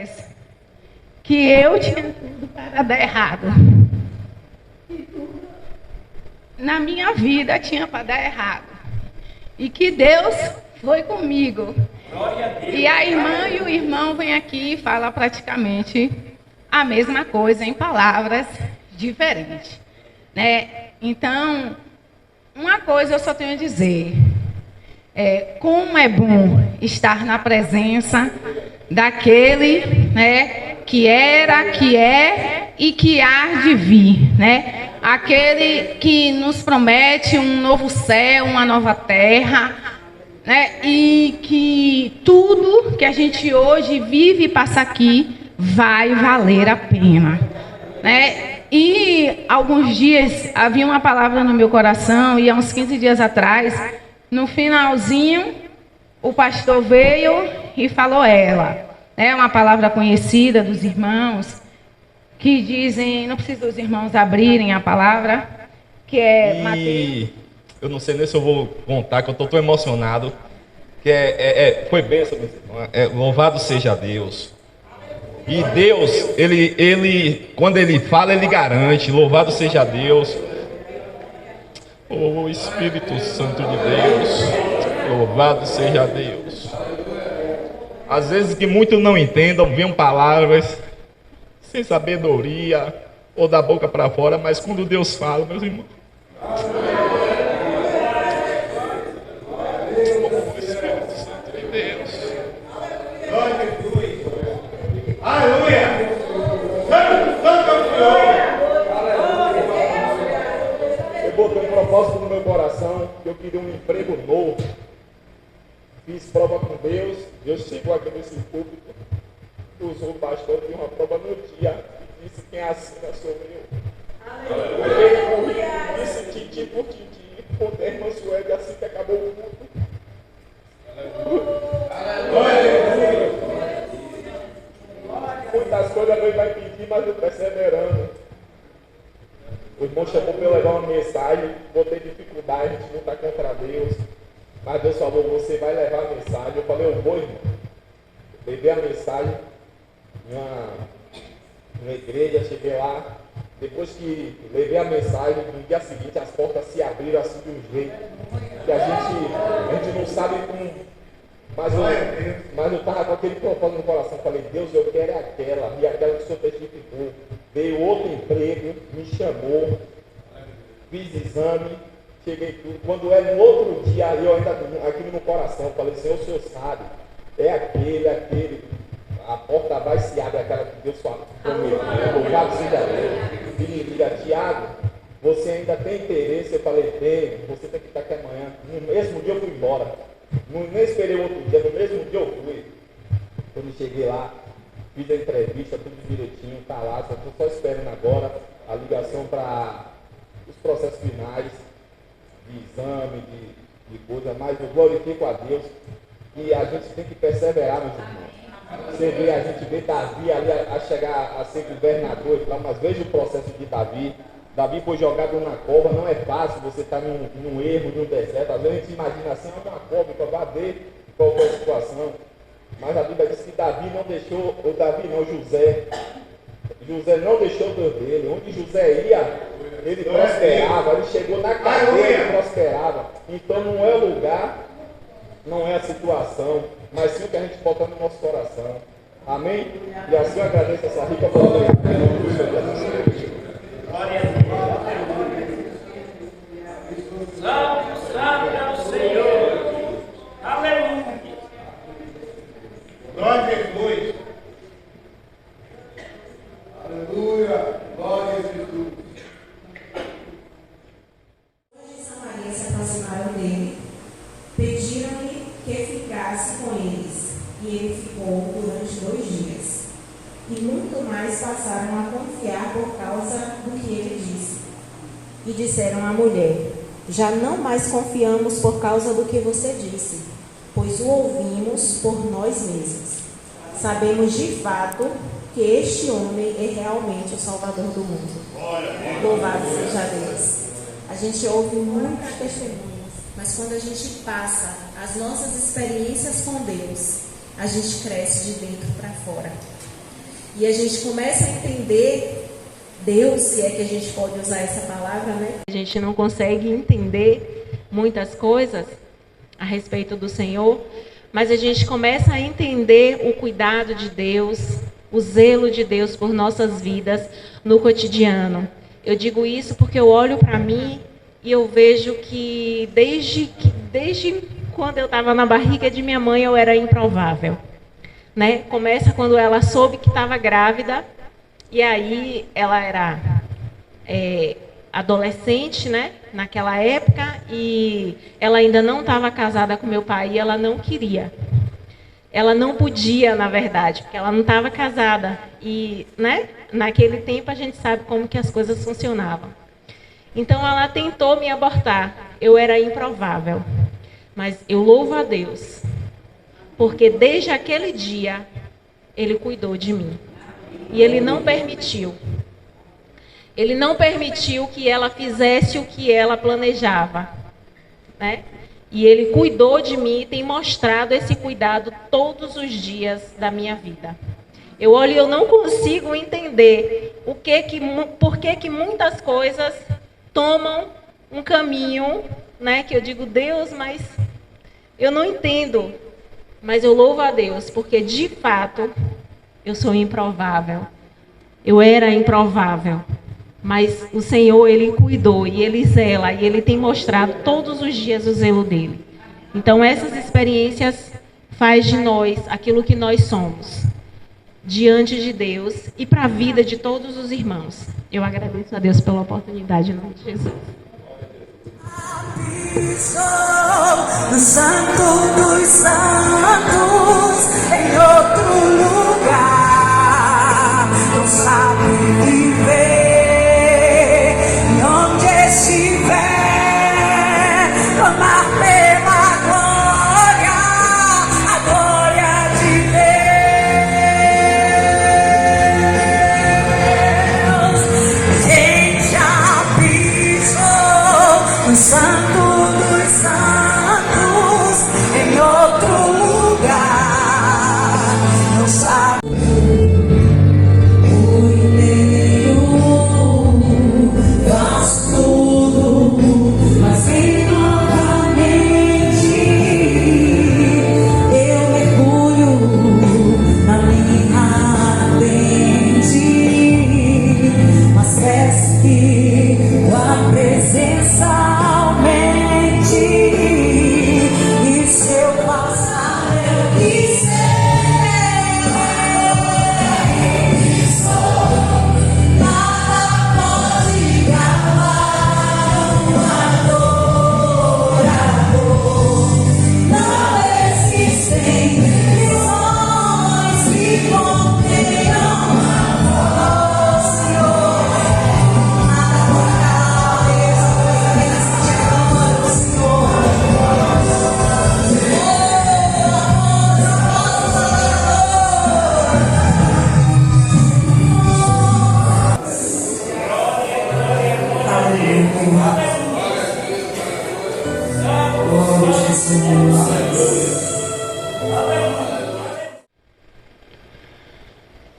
palavras que eu tinha tudo para dar errado. Na minha vida tinha para dar errado. E que Deus foi comigo. E a irmã e o irmão vêm aqui e falam praticamente a mesma coisa em palavras diferentes, né? Então, uma coisa eu só tenho a dizer. Como é bom estar na presença daquele, né, que era, que é e que há de vir, né? Aquele que nos promete um novo céu, uma nova terra, né? E que tudo que a gente hoje vive e passa aqui vai valer a pena, né? E alguns dias havia uma palavra no meu coração, e há uns 15 dias atrás, no finalzinho, o pastor veio e falou ela. É uma palavra conhecida dos irmãos, que dizem, não precisa os irmãos abrirem a palavra, que é Mateus. Eu não sei nem se eu vou contar, que eu estou tão emocionado, que foi bênção, louvado seja Deus. E Deus, ele, quando Ele fala, Ele garante, louvado seja Deus. Oh, Espírito Santo de Deus, louvado seja Deus. Às vezes que muitos não entendam, venham palavras sem sabedoria, ou da boca para fora, mas quando Deus fala, meus irmãos, oh, Espírito Santo de Deus. Aleluia! Eu botei um propósito no meu coração, que eu queria um emprego novo. Fiz prova com Deus, Deus chegou aqui nesse público, usou o pastor de uma prova no dia e disse: quem assina sou eu. Eu disse tintim por tintim, contei a irmã Suede assim que acabou o culto. Aleluia! Muitas coisas Deus vai pedir, mas eu perseverando. O irmão chamou para eu levar uma mensagem, vou ter dificuldade, a gente não está contra Deus. Mas Deus falou, você vai levar a mensagem. Eu falei, eu vou, irmão. Levei a mensagem numa igreja, cheguei lá. Depois que levei a mensagem, no dia seguinte as portas se abriram assim de um jeito que a gente não sabe como. Mas eu estava com aquele propósito no coração. Falei, Deus, eu quero aquela. E aquela que o Senhor testificou. Veio outro emprego, me chamou, fiz exame, cheguei tudo. Quando é no outro dia, eu ainda aqui no coração, falei, Senhor, o Senhor sabe, é aquele. A porta vai se abre, aquela que Deus fala. Louvado seja Deus. E me liga, Tiago, você ainda tem interesse? Eu falei, tem, você tem que estar aqui amanhã. No mesmo dia eu fui embora. Nem esperei outro dia, no mesmo dia eu fui. Quando cheguei lá, fiz a entrevista, tudo direitinho, tá lá, estou só esperando agora a ligação para os processos finais de exame, de coisa, mas eu glorifico a Deus e a gente tem que perseverar, meus irmãos. Você vê, a gente vê Davi ali a chegar a ser governador e tal, mas veja o processo de Davi. Davi foi jogado na cova, não é fácil você estar num erro, num deserto. Às vezes a gente imagina assim, uma cova, então vá ver qual foi a situação. Mas a Bíblia diz que Davi não deixou, ou Davi não, José não deixou Deus dele. Onde José ia, ele prosperava, ele chegou na cadeia e prosperava. Então não é o lugar, não é a situação, mas sim o que a gente bota no nosso coração. Amém? E assim eu agradeço essa rica oportunidade. Glória a Deus. Salve ao Senhor. Aleluia. Glória a Jesus. Aleluia. Glória a Jesus. Os de Samaria se aproximaram dele, pediram-lhe que ficasse com eles, e ele ficou durante 2 dias. E muito mais passaram a confiar por causa do que ele disse. E disseram à mulher: já não mais confiamos por causa do que você disse, pois o ouvimos por nós mesmos. Sabemos de fato que este homem é realmente o Salvador do mundo. Louvado seja Deus. A gente ouve muitos testemunhos, mas quando a gente passa as nossas experiências com Deus, a gente cresce de dentro para fora. e a gente começa a entender Deus, se é que a gente pode usar essa palavra, né? A gente não consegue entender muitas coisas a respeito do Senhor, mas a gente começa a entender o cuidado de Deus, o zelo de Deus por nossas vidas no cotidiano. Eu digo isso porque eu olho para mim e eu vejo que desde quando eu estava na barriga de minha mãe eu era improvável, né? Começa quando ela soube que estava grávida, e aí ela era adolescente, né? Naquela época, e ela ainda não estava casada com meu pai e ela não queria. Ela não podia, na verdade, porque ela não estava casada. E, né? Naquele tempo a gente sabe como que as coisas funcionavam. Então ela tentou me abortar. Eu era improvável. Mas eu louvo a Deus, porque desde aquele dia Ele cuidou de mim. E Ele não permitiu. Ele não permitiu que ela fizesse o que ela planejava, né? E Ele cuidou de mim e tem mostrado esse cuidado todos os dias da minha vida. Eu olho e eu não consigo entender por que muitas coisas tomam um caminho, né? Que eu digo, Deus, mas eu não entendo. Mas eu louvo a Deus, porque de fato eu sou improvável. Eu era improvável. Mas o Senhor, Ele cuidou e Ele zela e Ele tem mostrado todos os dias o zelo dEle. Então essas experiências faz de nós aquilo que nós somos diante de Deus e para a vida de todos os irmãos. Eu agradeço a Deus pela oportunidade em nome de Jesus. No Santo dos Santos, em outro lugar, não sabe viver. Onde estiver, clamar pela glória, a glória de Deus. Quem já pisou no Santo dos Santos, em outro lugar, não sabe. Tua presença aumente, e se eu passar, eu quiser, nada pode calar um adorador. Não existem visões que contenham a voz, Senhor.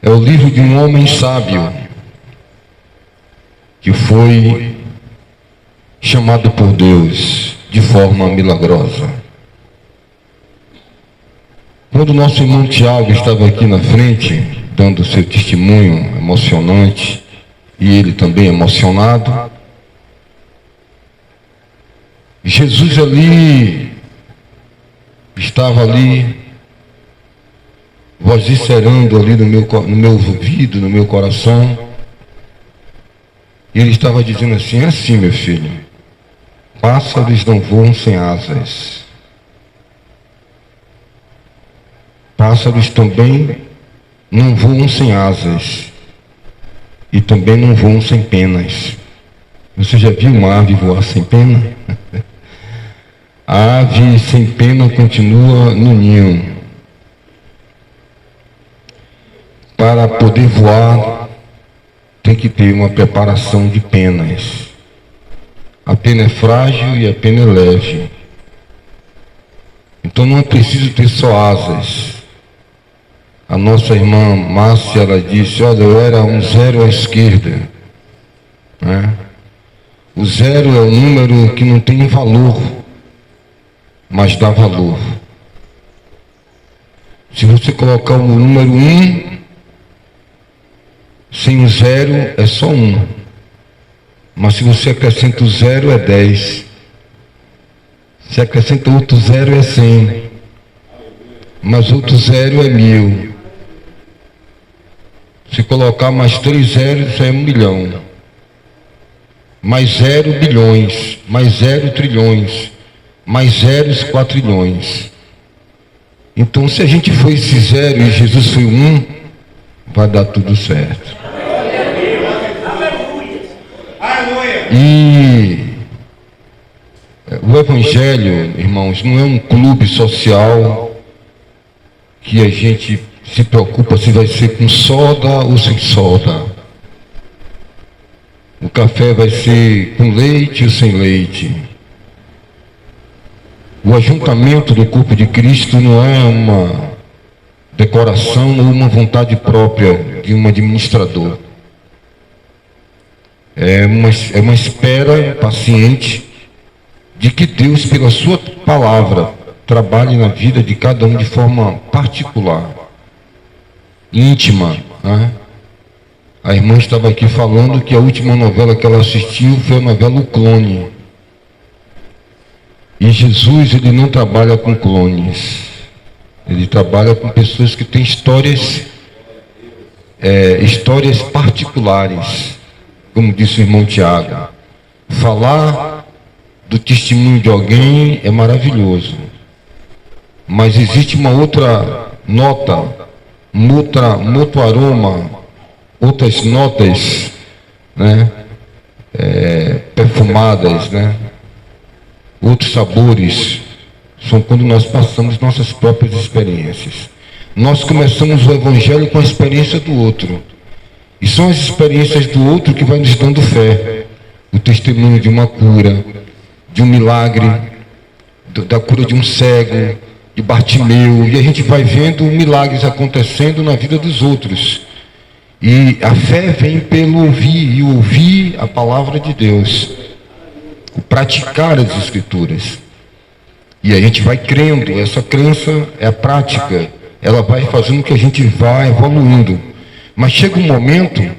É o livro de um homem sábio que foi chamado por Deus de forma milagrosa. Quando o nosso irmão Tiago estava aqui na frente, dando seu testemunho emocionante, e ele também emocionado, Jesus estava ali, vociferando ali no meu ouvido, no meu coração, e ele estava dizendo assim: é assim, meu filho, pássaros não voam sem asas, pássaros também não voam sem asas, e também não voam sem penas. Você já viu uma ave voar sem pena? A ave sem pena continua no ninho. Para poder voar, tem que ter uma preparação de penas. A pena é frágil e a pena é leve. Então não é preciso ter só asas. A nossa irmã Márcia, ela disse, olha, eu era um 0 à esquerda. Né? O 0 é um número que não tem valor, mas dá valor. Se você colocar o número 1, sem o 0 é só 1. Mas se você acrescenta o 0 é 10. Se acrescenta outro 0 é 100. Mas outro 0 é 1000. Se colocar mais 3 zeros é 1 milhão. Mais 0 bilhões. Mais 0 trilhões. Mais zeros quatrilhões. Então se a gente for esse 0 e Jesus foi 1, vai dar tudo certo. E o Evangelho, irmãos, não é um clube social que a gente se preocupa se vai ser com soda ou sem soda. O café vai ser com leite ou sem leite. O ajuntamento do corpo de Cristo não é uma decoração ou uma vontade própria de um administrador. É uma espera paciente de que Deus, pela sua palavra, trabalhe na vida de cada um de forma particular, íntima. Né? A irmã estava aqui falando que a última novela que ela assistiu foi a novela O Clone. E Jesus, ele não trabalha com clones. Ele trabalha com pessoas que têm histórias particulares. Como disse o irmão Tiago, falar do testemunho de alguém é maravilhoso. Mas existe uma outra nota, um outro aroma, outras notas, né? Perfumadas, né? Outros sabores, são quando nós passamos nossas próprias experiências. Nós começamos o Evangelho com a experiência do outro. E são as experiências do outro que vai nos dando fé. O testemunho de uma cura, de um milagre, da cura de um cego, de Bartimeu. E a gente vai vendo milagres acontecendo na vida dos outros. E a fé vem pelo ouvir, e ouvir a palavra de Deus. O praticar as Escrituras. E a gente vai crendo. Essa crença é a prática. Ela vai fazendo que a gente vá evoluindo. Mas chega um momento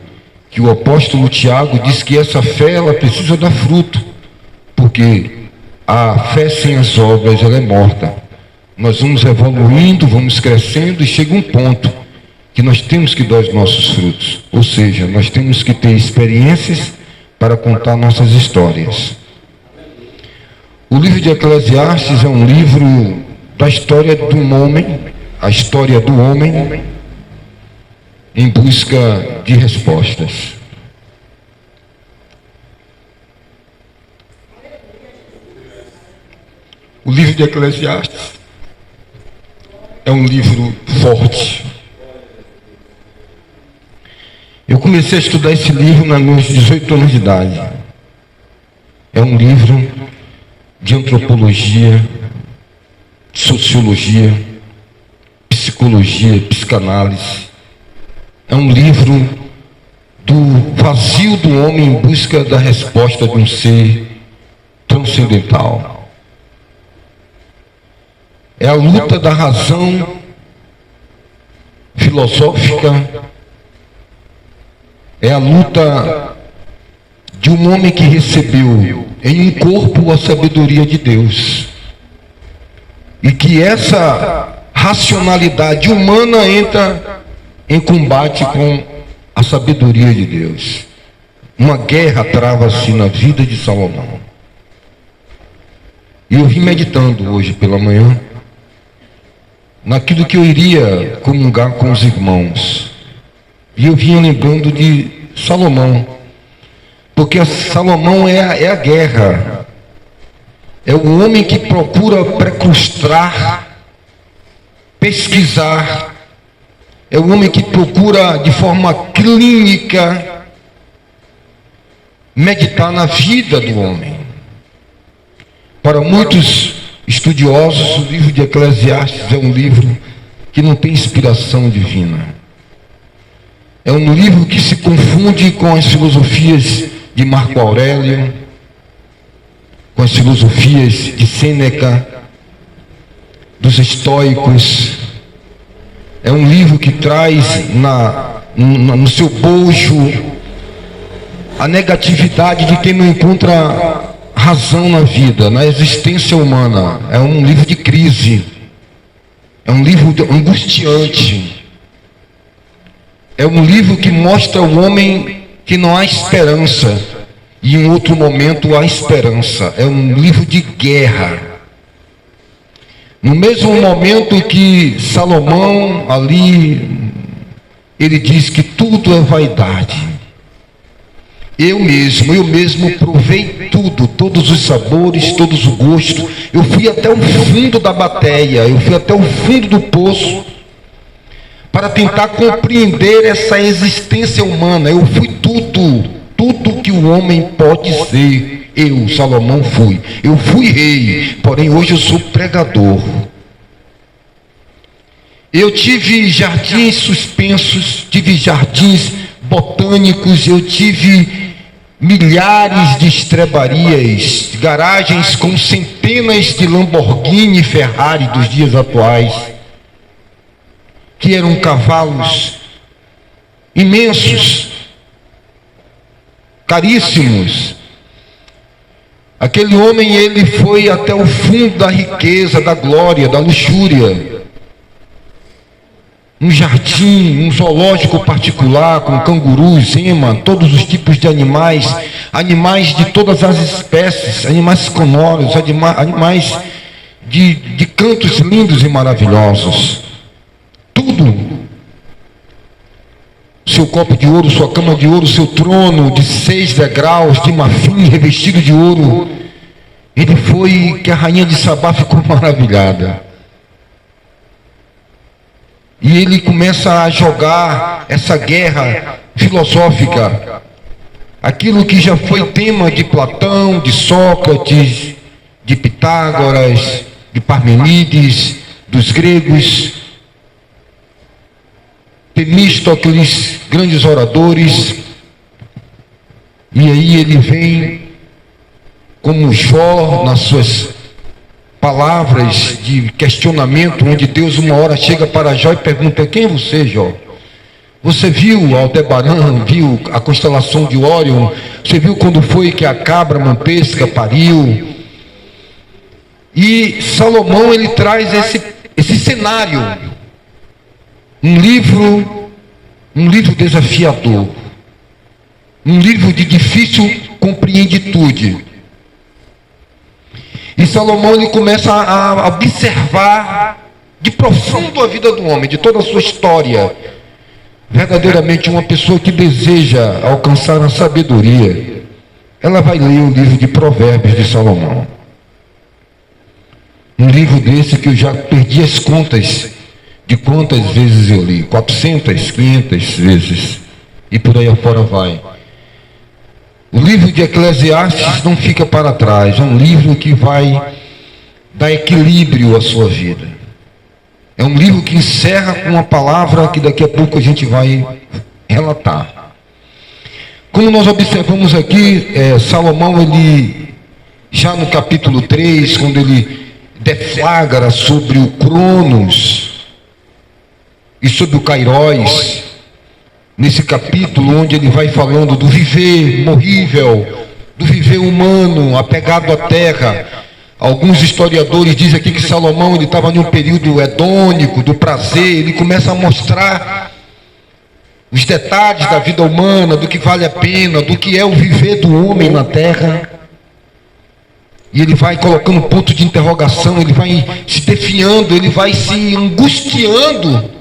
que o apóstolo Tiago diz que essa fé, ela precisa dar fruto, porque a fé sem as obras, ela é morta. Nós vamos evoluindo, vamos crescendo e chega um ponto que nós temos que dar os nossos frutos. Ou seja, nós temos que ter experiências para contar nossas histórias. O livro de Eclesiastes é um livro da história de um homem, a história do homem, em busca de respostas. O livro de Eclesiastes é um livro forte. Eu comecei a estudar esse livro nos meus 18 anos de idade. É um livro de antropologia, sociologia, psicologia, psicanálise. É um livro do vazio do homem em busca da resposta de um ser transcendental. É a luta da razão filosófica, é a luta de um homem que recebeu em um corpo a sabedoria de Deus. E que essa racionalidade humana entra em combate com a sabedoria de Deus. Uma guerra trava-se na vida de Salomão. E eu vim meditando hoje pela manhã naquilo que eu iria comungar com os irmãos. E eu vinha lembrando de Salomão. Porque Salomão é a guerra. É o homem que procura precrustar, pesquisar. É o homem que procura de forma clínica meditar na vida do homem. Para muitos estudiosos, o livro de Eclesiastes é um livro que não tem inspiração divina. É um livro que se confunde com as filosofias de Marco Aurélio, com as filosofias de Sêneca, dos estoicos. É um livro que traz no seu bojo a negatividade de quem não encontra razão na vida, na existência humana. É um livro de crise, é um livro angustiante, é um livro que mostra ao homem que não há esperança, e em outro momento há esperança. É um livro de guerra. No mesmo momento que Salomão ali, ele diz que tudo é vaidade. Eu mesmo provei tudo, todos os sabores, todos os gostos. Eu fui até o fundo da bateia, eu fui até o fundo do poço para tentar compreender essa existência humana. Eu fui tudo que o homem pode ser. Eu, Salomão, fui. Eu fui rei, porém hoje eu sou pregador. Eu tive jardins suspensos, tive jardins botânicos, eu tive milhares de estrebarias, garagens com centenas de Lamborghini e Ferrari dos dias atuais, que eram cavalos imensos, caríssimos. Aquele homem, ele foi até o fundo da riqueza, da glória, da luxúria. Um jardim, um zoológico particular, com cangurus, ema, todos os tipos de animais, animais de todas as espécies, animais sonoros, animais de cantos lindos e maravilhosos. Tudo. Seu copo de ouro, sua cama de ouro, seu trono de 6 degraus de marfim revestido de ouro. Ele foi que a rainha de Sabá ficou maravilhada. E ele começa a jogar essa guerra filosófica, aquilo que já foi tema de Platão, de Sócrates, de Pitágoras, de Parmenides, dos gregos, Temístocles, grandes oradores. E aí ele vem como Jó nas suas palavras de questionamento, onde Deus uma hora chega para Jó e pergunta: quem é você, Jó? Você viu Aldebaran, viu a constelação de Órion? Você viu quando foi que a cabra mampesca pariu? E Salomão, ele traz esse cenário, um livro desafiador, um livro de difícil compreenditude. E Salomão, ele começa a observar de profundo a vida do homem, de toda a sua história. Verdadeiramente uma pessoa que deseja alcançar a sabedoria, ela vai ler o livro de Provérbios de Salomão. Um livro desse que eu já perdi as contas de quantas vezes eu li, 400, 500 vezes, e por aí afora vai. O livro de Eclesiastes não fica para trás, é um livro que vai dar equilíbrio à sua vida. É um livro que encerra com uma palavra que daqui a pouco a gente vai relatar. Como nós observamos aqui, Salomão, ele, já no capítulo 3, quando ele deflagra sobre o Cronos e sobre o Kairos, nesse capítulo onde ele vai falando do viver morrível, do viver humano, apegado à terra. Alguns historiadores dizem aqui que Salomão, ele estava em um período hedônico, do prazer. Ele começa a mostrar os detalhes da vida humana, do que vale a pena, do que é o viver do homem na terra. E ele vai colocando ponto de interrogação, ele vai se definhando, ele vai se angustiando.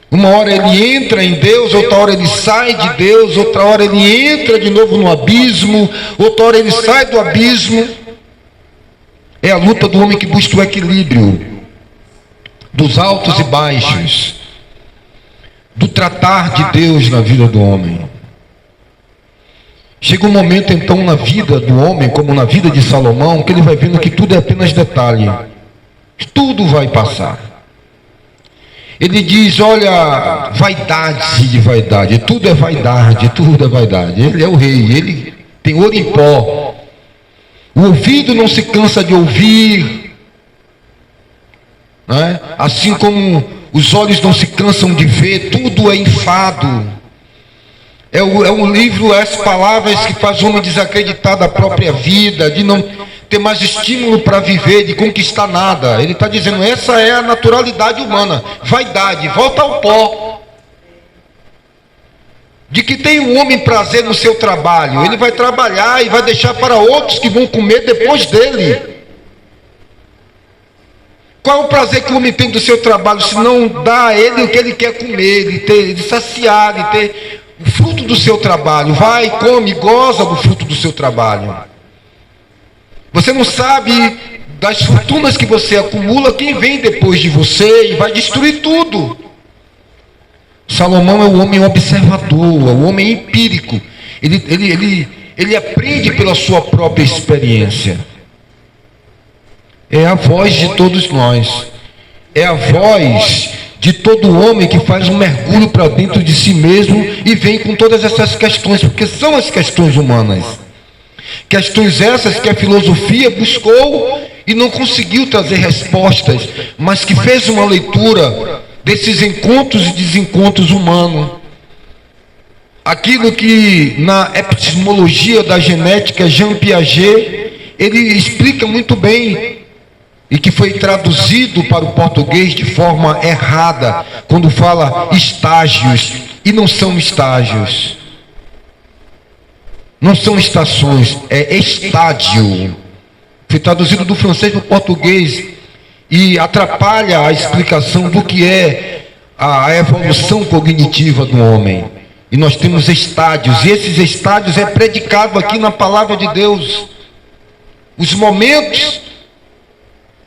Uma hora ele entra em Deus, outra hora ele sai de Deus, outra hora ele entra de novo no abismo, outra hora ele sai do abismo. É a luta do homem que busca o equilíbrio dos altos e baixos, do tratar de Deus na vida do homem. Chega um momento então na vida do homem, como na vida de Salomão, que ele vai vendo que tudo é apenas detalhe, tudo vai passar. Ele diz, olha, vaidade de vaidade, tudo é vaidade, tudo é vaidade. Ele é o rei, ele tem ouro em pó. O ouvido não se cansa de ouvir, né? Assim como os olhos não se cansam de ver, tudo é enfado. É um livro, as palavras que faz o homem desacreditar da própria vida, de não ter mais estímulo para viver, de conquistar nada. Ele está dizendo, essa é a naturalidade humana, vaidade, volta ao pó. De que tem um homem prazer no seu trabalho, ele vai trabalhar e vai deixar para outros que vão comer depois dele. Qual é o prazer que o homem tem do seu trabalho, se não dá a ele o que ele quer comer, de saciar, de ter o fruto do seu trabalho? Vai, come, goza do fruto do seu trabalho. Você não sabe das fortunas que você acumula, quem vem depois de você e vai destruir tudo. Salomão é o homem observador, é o homem empírico. Ele aprende pela sua própria experiência. É a voz de todos nós. É a voz de todo homem que faz um mergulho para dentro de si mesmo e vem com todas essas questões, porque são as questões humanas. Questões essas que a filosofia buscou e não conseguiu trazer respostas, mas que fez uma leitura desses encontros e desencontros humanos. Aquilo que na epistemologia da genética Jean Piaget, ele explica muito bem, e que foi traduzido para o português de forma errada, quando fala estágios, e não são estágios. Não são estações, é estádio. Foi traduzido do francês para o português e atrapalha a explicação do que é a evolução cognitiva do homem. E nós temos estádios, e esses estádios é predicado aqui na palavra de Deus. Os momentos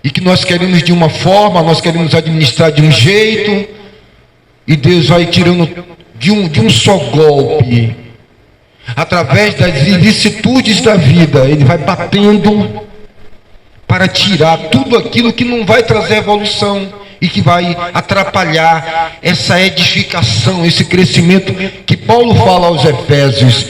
em que nós queremos de uma forma, nós queremos administrar de um jeito, e Deus vai tirando de um só golpe, através das vicissitudes da vida, Ele vai batendo para tirar tudo aquilo que não vai trazer evolução e que vai atrapalhar essa edificação, esse crescimento que Paulo fala aos Efésios,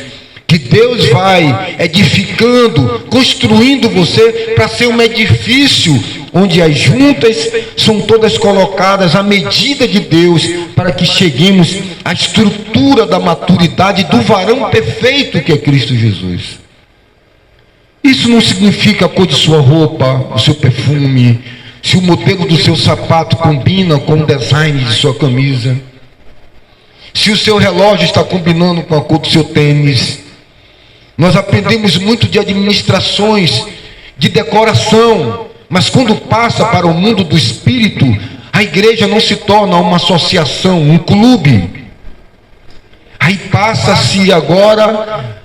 que Deus vai edificando, construindo você para ser um edifício onde as juntas são todas colocadas à medida de Deus, para que cheguemos à estrutura da maturidade do varão perfeito que é Cristo Jesus. Isso não significa a cor de sua roupa, o seu perfume, se o modelo do seu sapato combina com o design de sua camisa, se o seu relógio está combinando com a cor do seu tênis. Nós aprendemos muito de administrações, de decoração, mas quando passa para o mundo do espírito, a igreja não se torna uma associação, um clube. Aí passa-se agora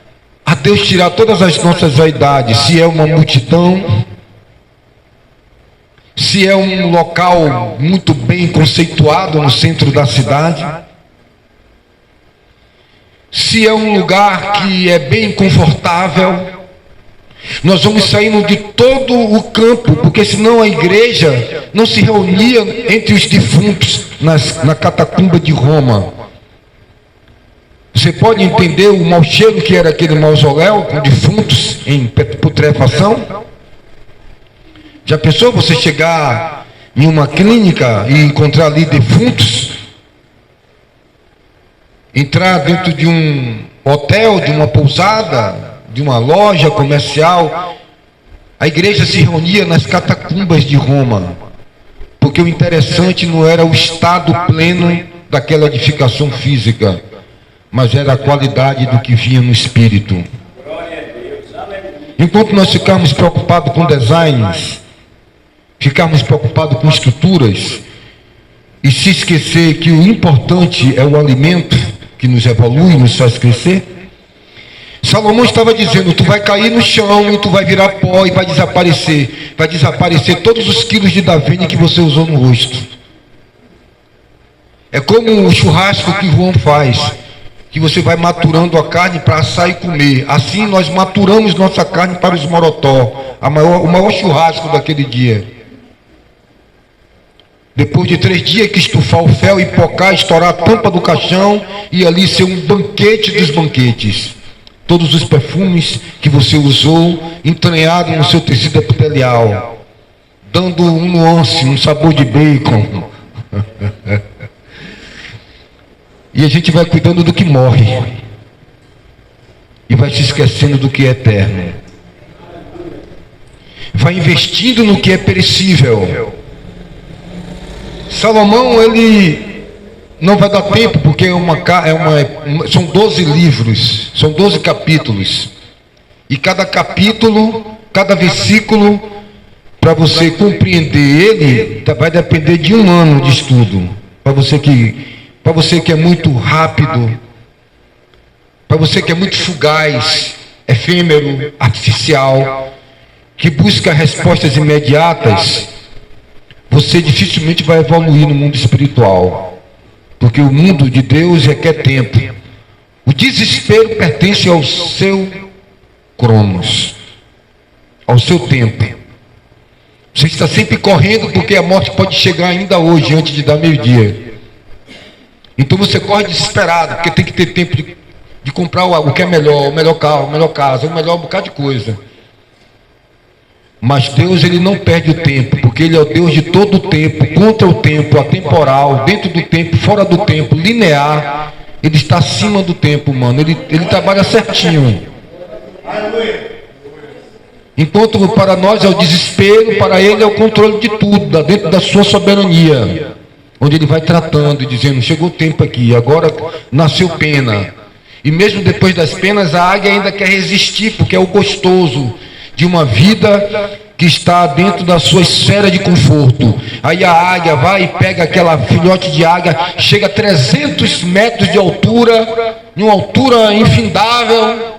a Deus tirar todas as nossas vaidades, se é uma multidão, se é um local muito bem conceituado no centro da cidade, se é um lugar que é bem confortável. Nós vamos saindo de todo o campo, porque senão a igreja não se reunia entre os defuntos na catacumba de Roma. Você pode entender o mau cheiro que era aquele mausoléu com defuntos em putrefação? Já pensou você chegar em uma clínica e encontrar ali defuntos? Entrar dentro de um hotel, de uma pousada, de uma loja comercial? A igreja se reunia nas catacumbas de Roma, porque o interessante não era o estado pleno daquela edificação física, mas era a qualidade do que vinha no espírito. Enquanto nós ficarmos preocupados com designs, ficarmos preocupados com estruturas, e se esquecer que o importante é o alimento que nos evolui, nos faz crescer. Salomão estava dizendo, tu vai cair no chão e tu vai virar pó e vai desaparecer todos os quilos de davene que você usou no rosto. É como o churrasco que João faz, que você vai maturando a carne para assar e comer. Assim nós maturamos nossa carne para os morotó, o maior churrasco daquele dia. Depois de 3 dias que estufar o fel e pocar, estourar a tampa do caixão e ali ser um banquete dos banquetes. Todos os perfumes que você usou entranhados no seu tecido epitelial, dando um nuance, um sabor de bacon. E a gente vai cuidando do que morre e vai se esquecendo do que é eterno. Vai investindo no que é perecível. Salomão, ele não vai dar tempo, porque são 12 livros, são 12 capítulos. E cada capítulo, cada versículo, para você compreender ele, vai depender de 1 ano de estudo. Para você que é muito rápido, para você que é muito fugaz, efêmero, artificial, que busca respostas imediatas, você dificilmente vai evoluir no mundo espiritual, porque o mundo de Deus requer tempo. O desespero pertence ao seu cronos, ao seu tempo. Você está sempre correndo, porque a morte pode chegar ainda hoje, antes de dar meio-dia. Então você corre desesperado, porque tem que ter tempo de comprar o que é melhor, o melhor carro, a melhor casa, o melhor bocado de coisa. Mas Deus, ele não perde o tempo, porque ele é o Deus de todo o tempo, contra o tempo, atemporal, dentro do tempo, fora do tempo, linear. Ele está acima do tempo, mano. Ele trabalha certinho. Enquanto para nós é o desespero, para ele é o controle de tudo, dentro da sua soberania, onde ele vai tratando e dizendo: chegou o tempo aqui, agora nasceu pena. E mesmo depois das penas, a águia ainda quer resistir, porque é o gostoso de uma vida que está dentro da sua esfera de conforto. Aí a águia vai e pega aquela filhote de águia, chega a 300 metros de altura, em uma altura infindável,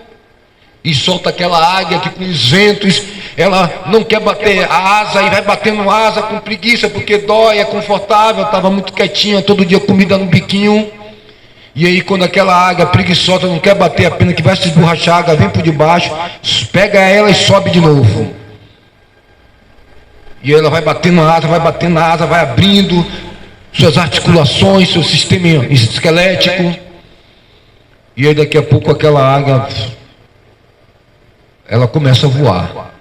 e solta aquela águia que com os ventos, ela não quer bater a asa, e vai batendo asa com preguiça, porque dói, é confortável, estava muito quietinha, todo dia comida no biquinho. E aí quando aquela águia preguiçosa não quer bater a pena, que vai se esborrachar, a águia vem por debaixo, pega ela e sobe de novo. E ela vai batendo a asa, vai abrindo suas articulações, seu sistema esquelético. E aí daqui a pouco aquela águia, ela começa a voar.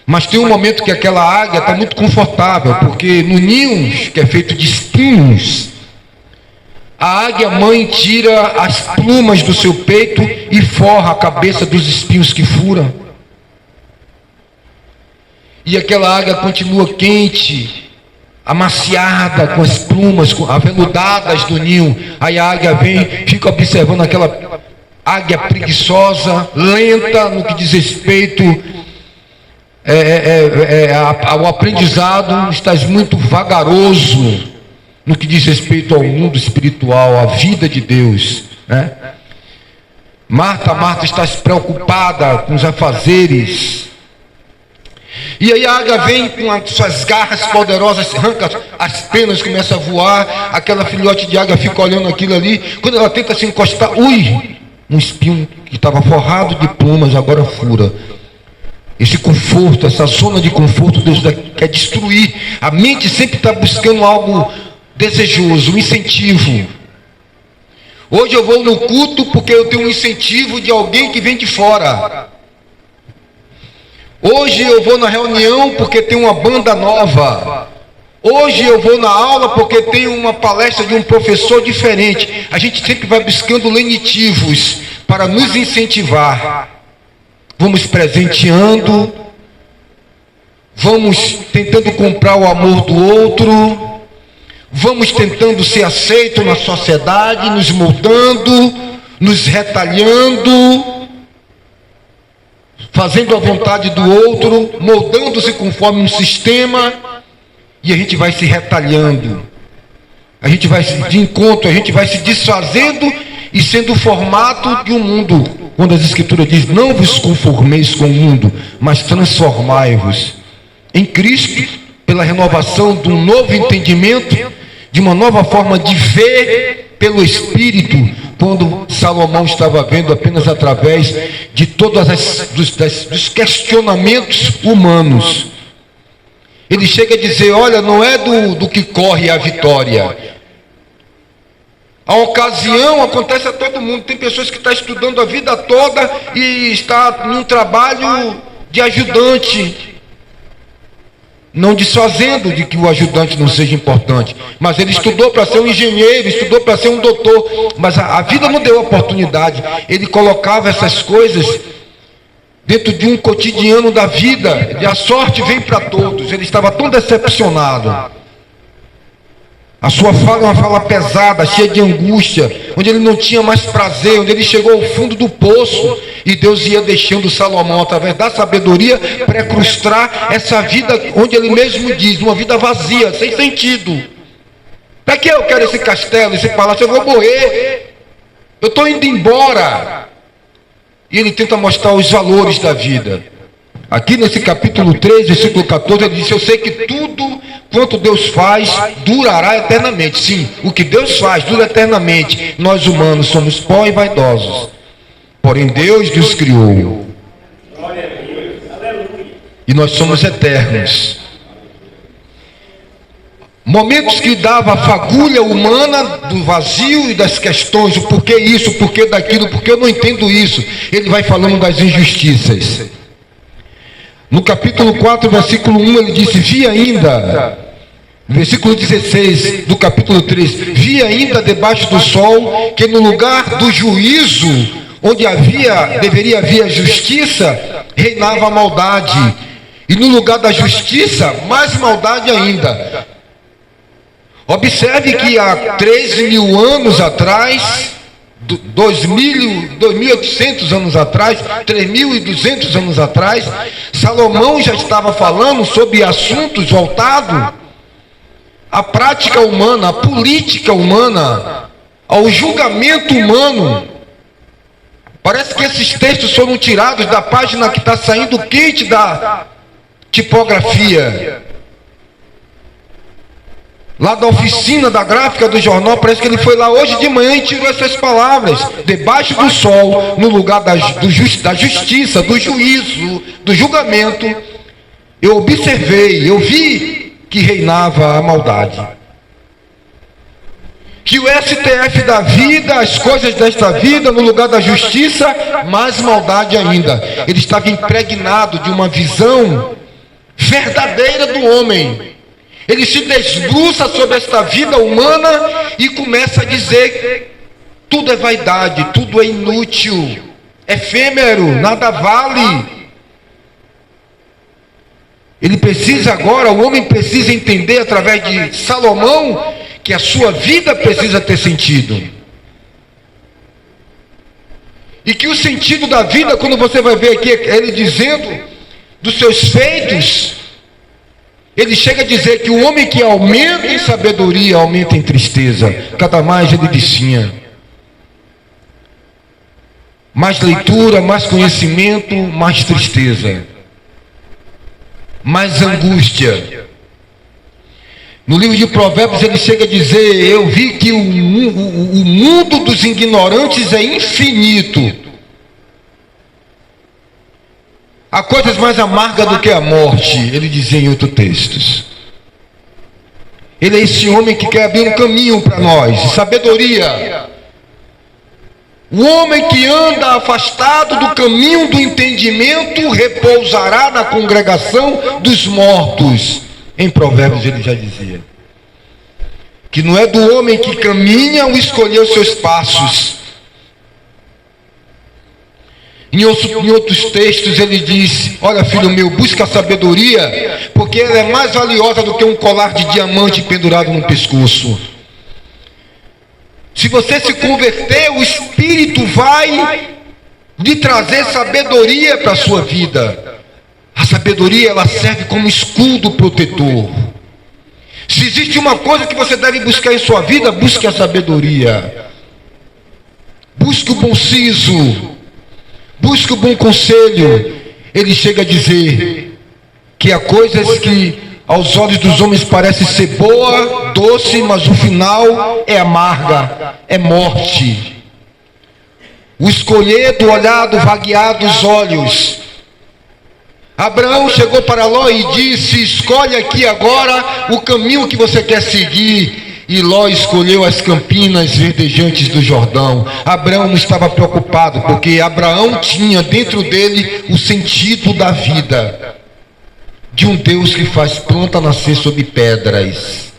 Mas tem um momento que aquela águia está muito confortável, porque no ninho, que é feito de espinhos, a águia mãe tira as plumas do seu peito e forra a cabeça dos espinhos que fura. E aquela águia continua quente, amaciada, com as plumas aveludadas do ninho. Aí a águia vem, fica observando aquela águia preguiçosa, lenta no que diz respeito ao aprendizado, estás muito vagaroso no que diz respeito ao mundo espiritual, à vida de Deus, né? Marta está preocupada com os afazeres. E aí a águia vem com as suas garras poderosas, arranca as penas, começa a voar. Aquela filhote de águia fica olhando aquilo ali. Quando ela tenta se encostar, um espinho que estava forrado de plumas agora fura. Esse conforto, essa zona de conforto, Deus quer destruir. A mente sempre está buscando algo desejoso, um incentivo. Hoje eu vou no culto porque eu tenho um incentivo de alguém que vem de fora. Hoje eu vou na reunião porque tem uma banda nova. Hoje eu vou na aula porque tem uma palestra de um professor diferente. A gente sempre vai buscando lenitivos para nos incentivar. Vamos presenteando, vamos tentando comprar o amor do outro, vamos tentando ser aceito na sociedade, nos moldando, nos retalhando, fazendo a vontade do outro, moldando-se conforme um sistema, e a gente vai se retalhando, a gente vai de encontro, a gente vai se desfazendo e sendo o formato de um mundo, quando as escrituras dizem: não vos conformeis com o mundo, mas transformai-vos em Cristo, pela renovação de um novo entendimento, de uma nova forma de ver pelo Espírito, quando Salomão estava vendo apenas através de todos dos questionamentos humanos. Ele chega a dizer, olha, não é do que corre a vitória. A ocasião acontece a todo mundo. Tem pessoas que estão estudando a vida toda e está em um trabalho de ajudante, não desfazendo de que o ajudante não seja importante, mas ele estudou para ser um engenheiro, estudou para ser um doutor, mas a vida não deu oportunidade. Ele colocava essas coisas dentro de um cotidiano da vida, e a sorte vem para todos. Ele estava tão decepcionado. A sua fala é uma fala pesada, cheia de angústia, onde ele não tinha mais prazer, onde ele chegou ao fundo do poço, e Deus ia deixando Salomão, através da sabedoria, precrustar essa vida, onde ele mesmo diz, uma vida vazia, sem sentido. Para que eu quero esse castelo, esse palácio? Eu vou morrer, eu estou indo embora. E ele tenta mostrar os valores da vida. Aqui nesse capítulo 3, versículo 14, ele diz, eu sei que tudo quanto Deus faz durará eternamente. Sim, o que Deus faz dura eternamente. Nós humanos somos pó e vaidosos. Porém Deus nos criou. E nós somos eternos. Momentos que dava a fagulha humana do vazio e das questões, o porquê isso, o porquê daquilo, porque eu não entendo isso. Ele vai falando das injustiças. No capítulo 4, versículo 1, ele disse, vi ainda, no versículo 16 do capítulo 3, vi ainda debaixo do sol, que no lugar do juízo, onde deveria haver justiça, reinava a maldade, e no lugar da justiça, mais maldade ainda. Observe que há 3.000 anos atrás, 2.800 anos atrás, 3.200 anos atrás, Salomão já estava falando sobre assuntos voltados à prática humana, à política humana, ao julgamento humano. Parece que esses textos foram tirados da página que está saindo quente da tipografia. Lá da oficina da gráfica do jornal, parece que ele foi lá hoje de manhã e tirou essas palavras. Debaixo do sol, no lugar da justiça, do juízo, do julgamento, eu observei, eu vi que reinava a maldade. Que o STF da vida, as coisas desta vida, no lugar da justiça, mais maldade ainda. Ele estava impregnado de uma visão verdadeira do homem. Ele se debruça sobre esta vida humana e começa a dizer, tudo é vaidade, tudo é inútil, efêmero, nada vale. Ele precisa agora, o homem precisa entender através de Salomão, que a sua vida precisa ter sentido. E que o sentido da vida, quando você vai ver aqui, ele dizendo dos seus feitos, ele chega a dizer que o homem que aumenta em sabedoria, aumenta em tristeza. Cada mais ele vicia. Mais leitura, mais conhecimento, mais tristeza. Mais angústia. No livro de Provérbios ele chega a dizer, eu vi que o mundo dos ignorantes é infinito. Há coisas mais amargas do que a morte, ele dizia em outros textos. Ele é esse homem que quer abrir um caminho para nós, sabedoria. O homem que anda afastado do caminho do entendimento repousará na congregação dos mortos. Em Provérbios ele já dizia. Que não é do homem que caminha o escolher os seus passos. Em outros textos ele diz, olha filho meu, busca a sabedoria, porque ela é mais valiosa do que um colar de diamante pendurado no pescoço. Se você se converter, o Espírito vai lhe trazer sabedoria para a sua vida. A sabedoria, ela serve como escudo protetor. Se existe uma coisa que você deve buscar em sua vida, busque a sabedoria. Busque o bom siso. Busque o bom conselho. Ele chega a dizer que há coisas que aos olhos dos homens parece ser boa, doce, mas o final é amarga, é morte. O escolher do olhar, do vaguear dos olhos. Abraão chegou para Ló e disse: escolhe aqui agora o caminho que você quer seguir. E Ló escolheu as campinas verdejantes do Jordão. Abraão não estava preocupado, porque Abraão tinha dentro dele o sentido da vida, de um Deus que faz planta nascer sobre pedras,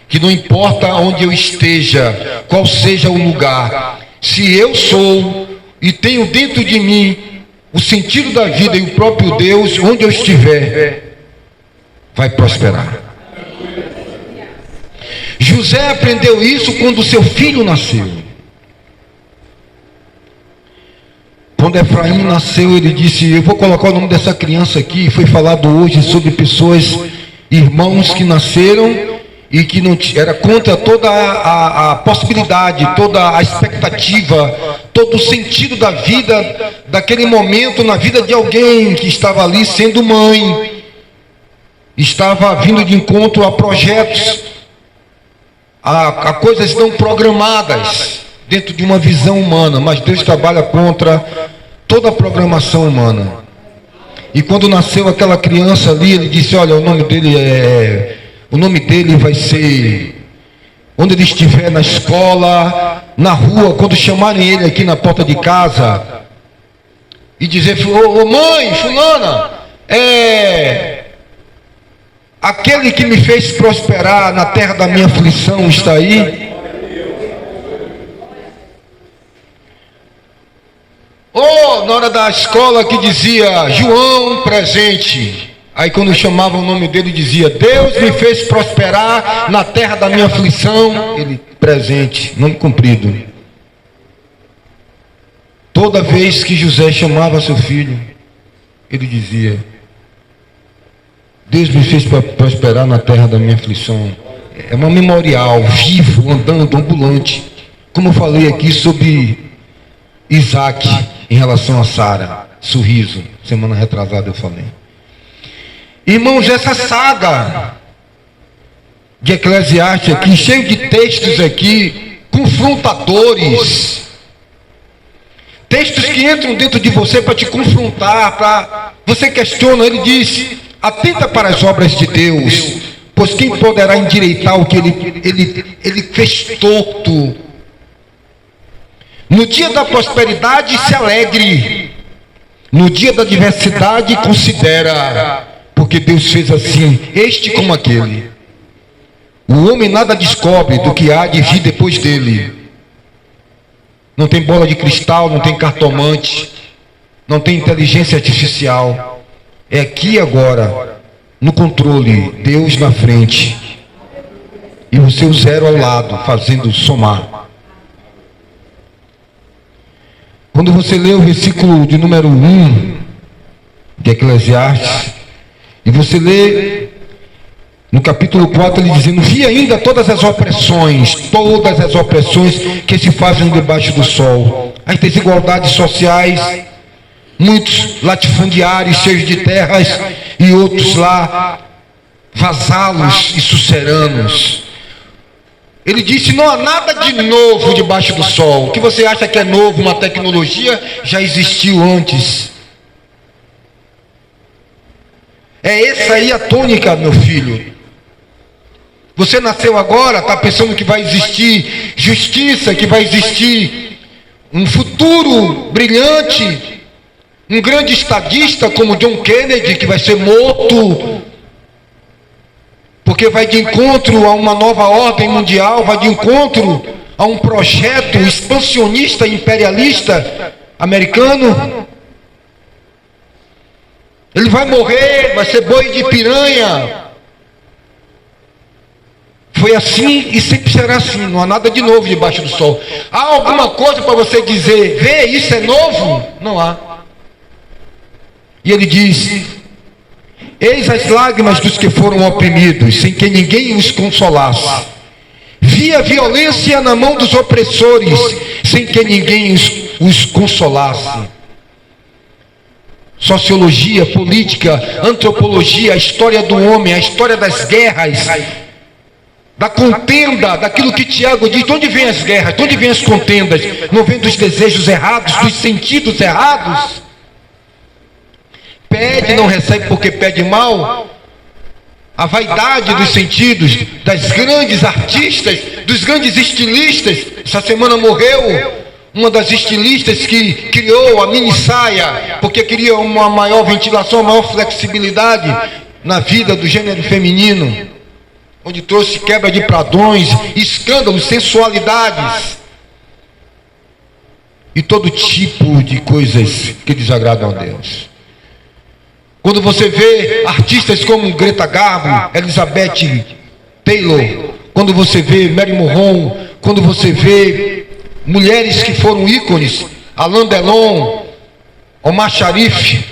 que não importa onde eu esteja, qual seja o lugar, se eu sou e tenho dentro de mim o sentido da vida e o próprio Deus, onde eu estiver, vai prosperar. José aprendeu isso quando seu filho nasceu. Quando Efraim nasceu, ele disse: eu vou colocar o nome dessa criança aqui. Foi falado hoje sobre pessoas, irmãos que nasceram e que não era contra toda a possibilidade, toda a expectativa, todo o sentido da vida, daquele momento na vida de alguém que estava ali sendo mãe, estava vindo de encontro a projetos, a coisas não programadas dentro de uma visão humana, mas Deus trabalha contra toda a programação humana. E quando nasceu aquela criança ali, ele disse: olha, o nome dele vai ser, onde ele estiver, na escola, na rua, quando chamarem ele aqui na porta de casa e dizer: ô mãe, fulana, aquele que me fez prosperar na terra da minha aflição está aí. Ou na hora da escola que dizia: João presente. Aí quando chamavam o nome dele dizia: Deus me fez prosperar na terra da minha aflição. Ele presente, nome cumprido. Toda vez que José chamava seu filho, ele dizia: Deus me fez prosperar na terra da minha aflição. É um memorial vivo, andando, ambulante. Como eu falei aqui sobre Isaac em relação a Sara, sorriso, semana retrasada eu falei. Irmãos, essa saga de Eclesiastes aqui, cheio de textos aqui, confrontadores, textos que entram dentro de você para te confrontar, para você questiona. Ele diz: atenta para as obras de Deus, pois quem poderá endireitar o que ele fez torto? No dia da prosperidade se alegre, no dia da adversidade considera, porque Deus fez assim, este como aquele. O homem nada descobre do que há de vir depois dele. Não tem bola de cristal, não tem cartomante, não tem inteligência artificial. É aqui agora, no controle, Deus na frente e o seu zero ao lado, fazendo somar. Quando você lê o versículo de número 1 de Eclesiastes, e você lê no capítulo 4 ele dizendo: vi ainda todas as opressões que se fazem debaixo do sol, as desigualdades sociais, muitos latifundiários cheios de terras e outros lá vasalos e suceranos. Ele disse: não há nada de novo debaixo do sol. O que você acha que é novo, uma tecnologia, já existiu antes. É essa aí a tônica, meu filho. Você nasceu agora, está pensando que vai existir justiça, que vai existir um futuro brilhante, um grande estadista como John Kennedy, que vai ser morto, porque vai de encontro a uma nova ordem mundial, vai de encontro a um projeto expansionista, imperialista americano. Ele vai morrer, vai ser boi de piranha. Foi assim e sempre será assim, não há nada de novo debaixo do sol. Há alguma coisa para você dizer: vê, isso é novo? Não há. E ele diz: eis as lágrimas dos que foram oprimidos, sem que ninguém os consolasse. Vi a violência na mão dos opressores, sem que ninguém os consolasse. Sociologia, política, antropologia, a história do homem, a história das guerras, da contenda, daquilo que Tiago diz. De onde vêm as guerras? De onde vêm as contendas? Não vem dos desejos errados, dos sentidos errados? Pede pede, não recebe porque pede mal. A vaidade dos sentidos das grandes artistas, dos grandes estilistas. Essa semana morreu uma das estilistas que criou a mini saia, porque queria uma maior ventilação, uma maior flexibilidade na vida do gênero feminino, onde trouxe quebra de padrões, escândalos, sensualidades e todo tipo de coisas que desagradam a Deus. Quando você vê artistas como Greta Garbo, Elizabeth Taylor, quando você vê Mary Monroe, quando você vê mulheres que foram ícones, Alain Delon, Omar Sharif,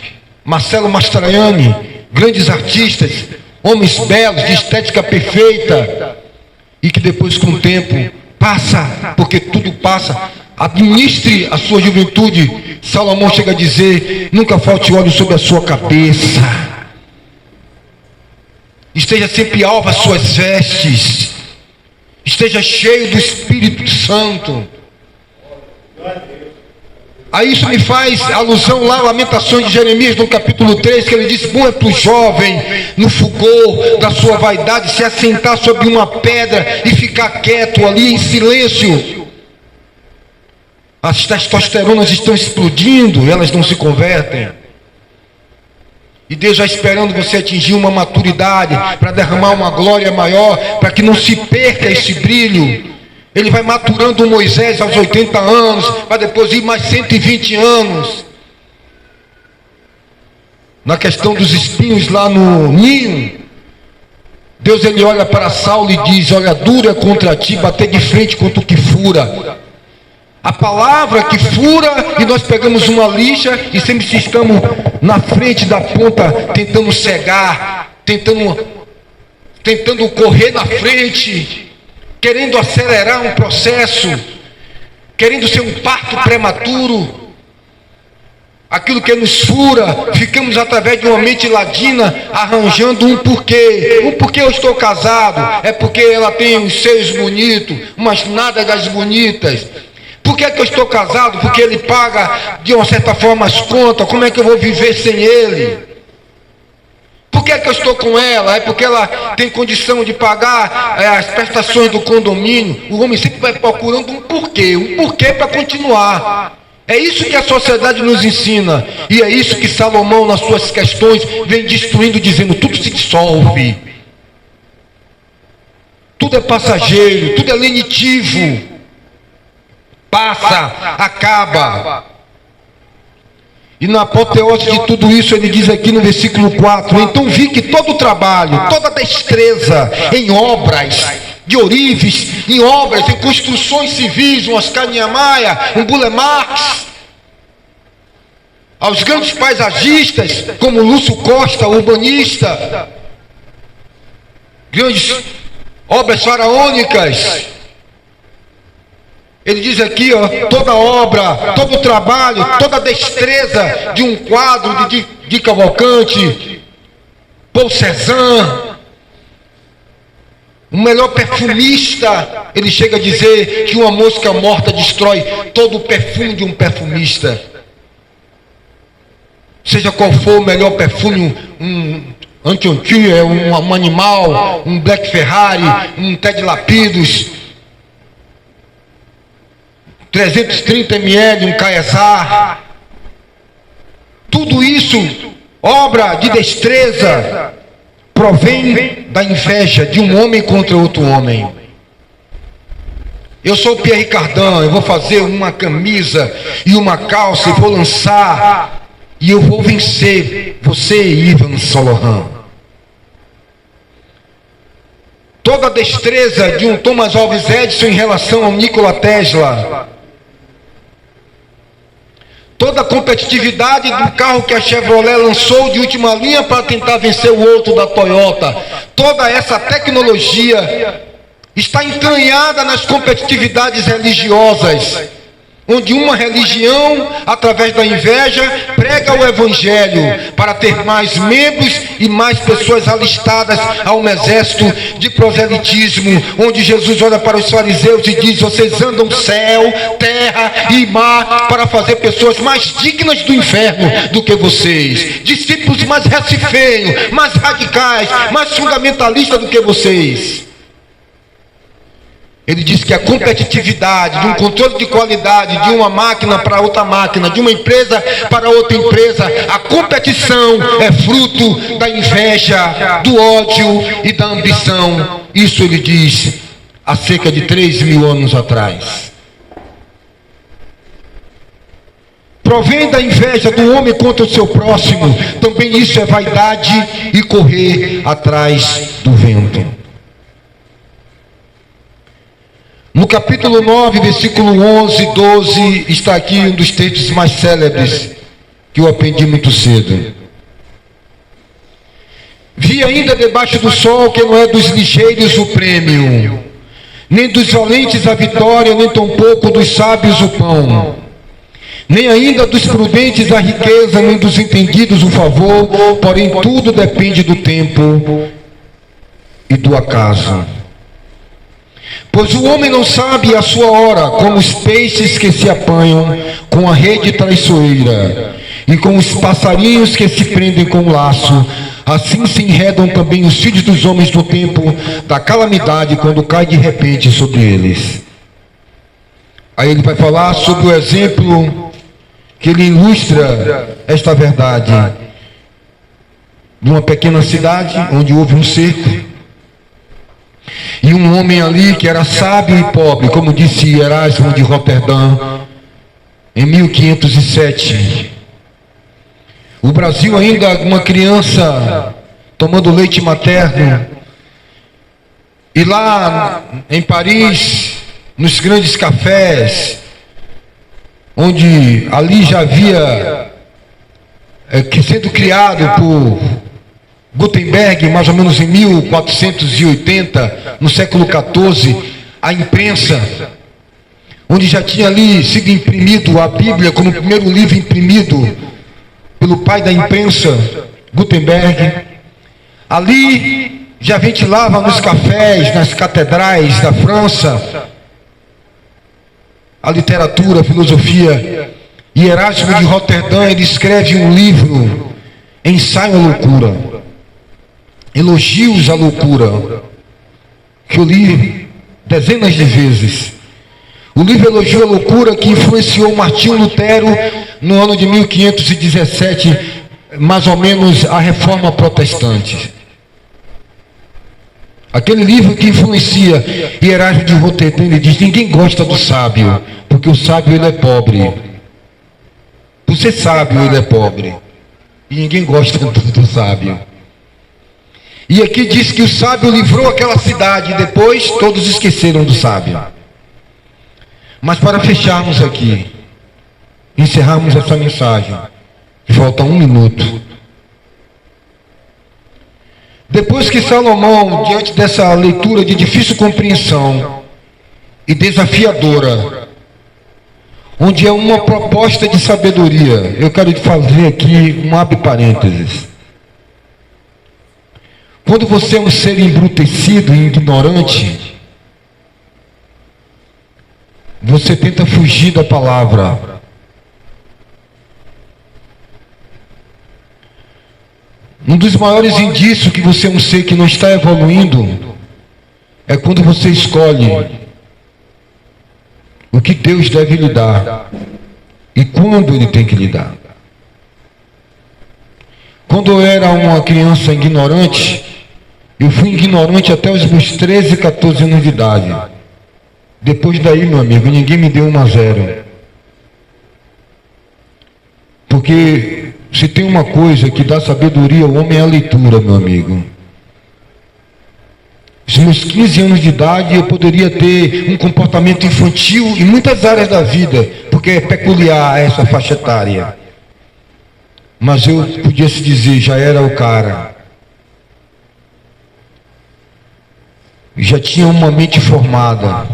Marcelo Mastroianni, grandes artistas, homens belos, de estética perfeita, e que depois com o tempo passa, porque tudo passa. Administre a sua juventude. Salomão chega a dizer: nunca falte óleo sobre a sua cabeça. Esteja sempre alva as suas vestes. Esteja cheio do Espírito Santo. A isso me faz alusão lá, Lamentações de Jeremias, no capítulo 3, que ele diz: bom é para o jovem, no fulgor da sua vaidade, se assentar sobre uma pedra e ficar quieto ali em silêncio. As testosteronas estão explodindo, elas não se convertem. E Deus já esperando você atingir uma maturidade para derramar uma glória maior, para que não se perca esse brilho. Ele vai maturando o Moisés aos 80 anos, para depois ir mais 120 anos. Na questão dos espinhos lá no ninho, Deus ele olha para Saulo e diz: olha, dura contra ti bater de frente contra o que fura. A palavra que fura, e nós pegamos uma lixa e sempre ciscamos na frente da ponta, tentando cegar, tentando correr na frente, querendo acelerar um processo, querendo ser um parto prematuro. Aquilo que nos fura, ficamos através de uma mente ladina arranjando um porquê. Um porquê eu estou casado, é porque ela tem os seios bonitos, umas nádegas bonitas. Por que eu estou casado? Porque ele paga de uma certa forma as contas. Como é que eu vou viver sem ele? Por que eu estou com ela? É porque ela tem condição de pagar as prestações do condomínio. O homem sempre vai procurando um porquê para continuar. É isso que a sociedade nos ensina. E é isso que Salomão, nas suas questões, vem destruindo, dizendo: tudo se dissolve. Tudo é passageiro, tudo é lenitivo. Passa, acaba. E na apoteose de tudo isso, ele diz aqui no versículo 4: então vi que todo o trabalho, toda a destreza em obras de ourives, em obras, em construções civis, um Oscar Niemeyer, um Burle Marx, aos grandes paisagistas, como Lúcio Costa, urbanista, grandes obras faraônicas. Ele diz aqui, ó, toda obra, todo trabalho, toda destreza de um quadro de Cavalcante, Paul Cézanne, o melhor perfumista. Ele chega a dizer que uma mosca morta destrói todo o perfume de um perfumista. Seja qual for o melhor perfume, um Antiontia, um animal, um Black Ferrari, um Ted Lapidus, 330 ml, um Caiazar. Tudo isso, obra de destreza, provém da inveja de um homem contra outro homem. Eu sou o Pierre Cardin, eu vou fazer uma camisa e uma calça e vou lançar, e eu vou vencer você, Ivan Solohan. Toda a destreza de um Thomas Alves Edison em relação ao Nikola Tesla. Toda a competitividade do carro que a Chevrolet lançou de última linha para tentar vencer o outro da Toyota. Toda essa tecnologia está entranhada nas competitividades religiosas. onde uma religião, através da inveja, prega o evangelho para ter mais membros e mais pessoas alistadas a um exército de proselitismo, onde Jesus olha para os fariseus e diz: vocês andam céu, terra e mar para fazer pessoas mais dignas do inferno do que vocês, discípulos mais recifeios, mais radicais, mais fundamentalistas do que vocês. Ele diz que a competitividade, de um controle de qualidade de uma máquina para outra máquina, de uma empresa para outra empresa, a competição é fruto da inveja, do ódio e da ambição. Isso ele diz há cerca de 3.000 anos atrás. Provém da inveja do homem contra o seu próximo, também isso é vaidade e correr atrás do vento. No capítulo 9, versículo 11 e 12, está aqui um dos textos mais célebres que eu aprendi muito cedo. Vi ainda debaixo do sol que não é dos ligeiros o prêmio, nem dos valentes a vitória, nem tampouco dos sábios o pão, nem ainda dos prudentes a riqueza, nem dos entendidos o favor, porém tudo depende do tempo e do acaso. Pois o homem não sabe a sua hora, como os peixes que se apanham com a rede traiçoeira, e com os passarinhos que se prendem com o laço, assim se enredam também os filhos dos homens no tempo da calamidade, quando cai de repente sobre eles. Aí ele vai falar sobre o exemplo que ele ilustra esta verdade, de uma pequena cidade onde houve um cerco, e um homem ali que era sábio e pobre, como disse Erasmo de Roterdã, em 1507. O Brasil ainda uma criança tomando leite materno. E lá em Paris, nos grandes cafés, onde ali já havia sendo criado por Gutenberg, mais ou menos em 1480, no século XIV, a imprensa, onde já tinha ali sido imprimido a Bíblia como o primeiro livro imprimido pelo pai da imprensa, Gutenberg. Ali já ventilava nos cafés, nas catedrais da França, a literatura, a filosofia. E Erasmo de Roterdã, ele escreve um livro, Ensaio à Loucura, Elogios à Loucura, que eu li dezenas de vezes. O livro Elogio à Loucura, que influenciou Martinho Lutero no ano de 1517, mais ou menos, a Reforma Protestante. Aquele livro que influencia. E Erasmo de Roterdã, ele diz: ninguém gosta do sábio, porque o sábio ele é pobre. Por ser sábio ele é pobre, e ninguém gosta do sábio. E aqui diz que o sábio livrou aquela cidade, e depois todos esqueceram do sábio. Mas para fecharmos aqui, encerrarmos essa mensagem, falta 1 minuto. Depois que Salomão, diante dessa leitura de difícil compreensão e desafiadora, onde é uma proposta de sabedoria, eu quero fazer aqui um abre parênteses. Quando você é um ser embrutecido e ignorante, você tenta fugir da palavra. Um dos maiores indícios que você é um ser que não está evoluindo é quando você escolhe o que Deus deve lhe dar e quando Ele tem que lhe dar. Quando eu era uma criança ignorante, eu fui ignorante até os meus 13, 14 anos de idade. Depois daí, meu amigo, ninguém me deu 1 a 0. Porque se tem uma coisa que dá sabedoria ao homem é a leitura, meu amigo. Os meus 15 anos de idade eu poderia ter um comportamento infantil em muitas áreas da vida, porque é peculiar a essa faixa etária. Mas eu podia se dizer, já era o cara. Já tinha uma mente formada.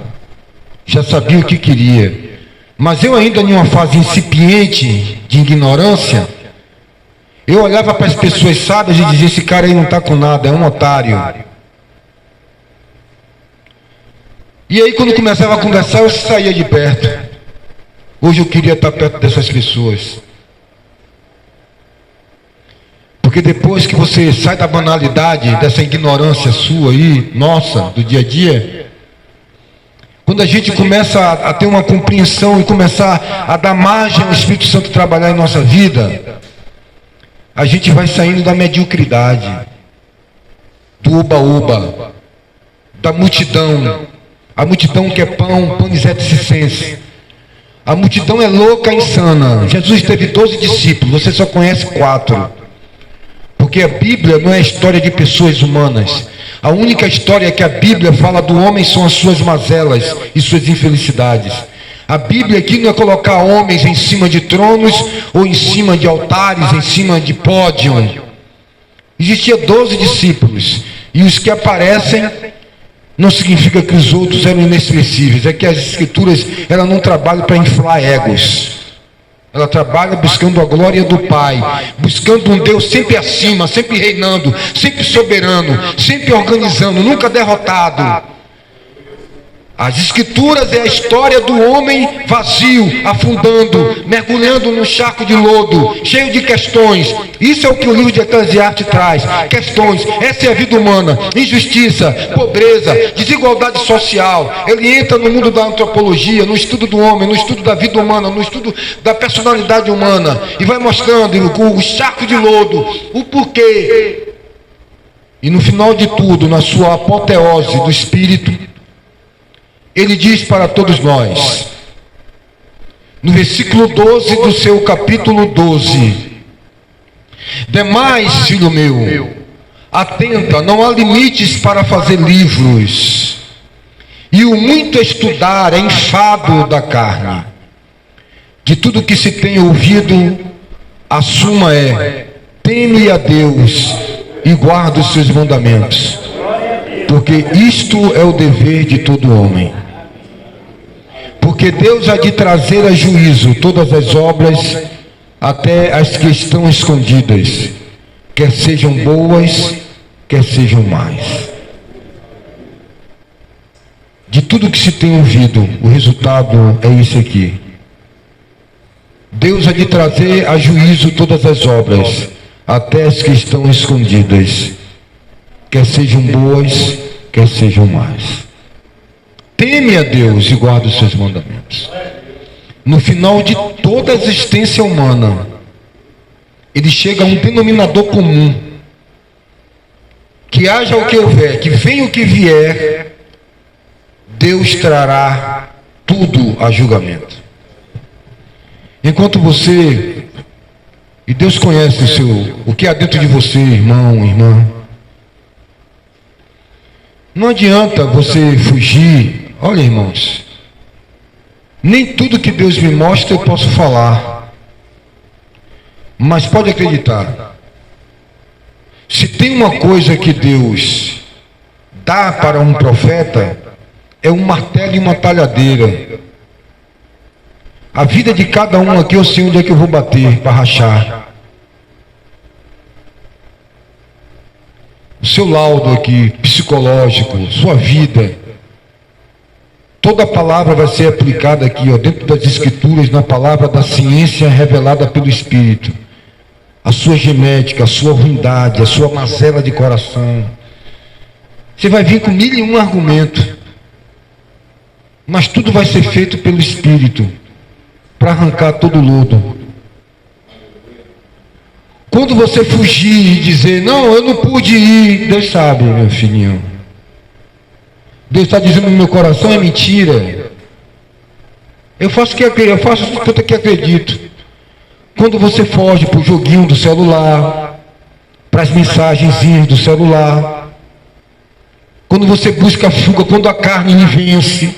Já sabia o que queria. Mas eu ainda em uma fase incipiente de ignorância, eu olhava para as pessoas sábias e dizia, esse cara aí não está com nada, é um otário. E aí quando começava a conversar, eu saía de perto. Hoje eu queria estar perto dessas pessoas. Porque depois que você sai da banalidade, dessa ignorância sua aí, nossa, do dia a dia, quando a gente começa a ter uma compreensão e começar a dar margem ao Espírito Santo trabalhar em nossa vida, a gente vai saindo da mediocridade, do oba-oba, da multidão. A multidão quer pão, pães et circenses. A multidão é louca, insana. Jesus teve 12 discípulos, você só conhece 4. Porque a Bíblia não é a história de pessoas humanas. A única história que a Bíblia fala do homem são as suas mazelas e suas infelicidades. A Bíblia aqui não é colocar homens em cima de tronos ou em cima de altares, em cima de pódio. Existia 12 discípulos. E os que aparecem não significa que os outros eram inexpressíveis. É que as Escrituras ela não trabalham para inflar egos. Ela trabalha buscando a glória do Pai, buscando um Deus sempre acima, sempre reinando, sempre soberano, sempre organizando, nunca derrotado. As Escrituras é a história do homem vazio, afundando, mergulhando num charco de lodo, cheio de questões. Isso é o que o livro de Eclesiastes traz, questões. Essa é a vida humana, injustiça, pobreza, desigualdade social. Ele entra no mundo da antropologia, no estudo do homem, no estudo da vida humana, no estudo da personalidade humana, e vai mostrando o charco de lodo, o porquê. E no final de tudo, na sua apoteose do Espírito, ele diz para todos nós, no versículo 12 do seu capítulo 12, demais, filho meu, atenta, não há limites para fazer livros, e o muito estudar é enfado da carne. De tudo que se tem ouvido, a suma é, teme a Deus e guarda os seus mandamentos, porque isto é o dever de todo homem. Porque Deus há de trazer a juízo todas as obras, até as que estão escondidas, quer sejam boas, quer sejam más. De tudo que se tem ouvido, o resultado é isso aqui. Deus há de trazer a juízo todas as obras, até as que estão escondidas, quer sejam boas, quer sejam más. Teme a Deus e guarda os seus mandamentos. No final de toda a existência humana, ele chega a um denominador comum. Que haja o que houver, que venha o que vier, Deus trará tudo a julgamento. Enquanto você, e Deus conhece o que há dentro de você, irmão, irmã, não adianta você fugir. Olha, irmãos, nem tudo que Deus me mostra eu posso falar, mas pode acreditar, se tem uma coisa que Deus dá para um profeta, é um martelo e uma talhadeira. A vida de cada um aqui eu sei onde é que eu vou bater para rachar. O seu laudo aqui, psicológico, sua vida, toda a palavra vai ser aplicada aqui, ó, dentro das Escrituras, na palavra da ciência revelada pelo Espírito. A sua genética, a sua ruindade, a sua mazela de coração. Você vai vir com 1001 argumentos. Mas tudo vai ser feito pelo Espírito, para arrancar todo o lodo. Quando você fugir e dizer, não, eu não pude ir, Deus sabe, meu filhinho. Deus está dizendo no meu coração, é mentira. Eu faço tudo que acredito. Quando você foge para o joguinho do celular, para as mensagenzinhas do celular, quando você busca a fuga, quando a carne lhe vence.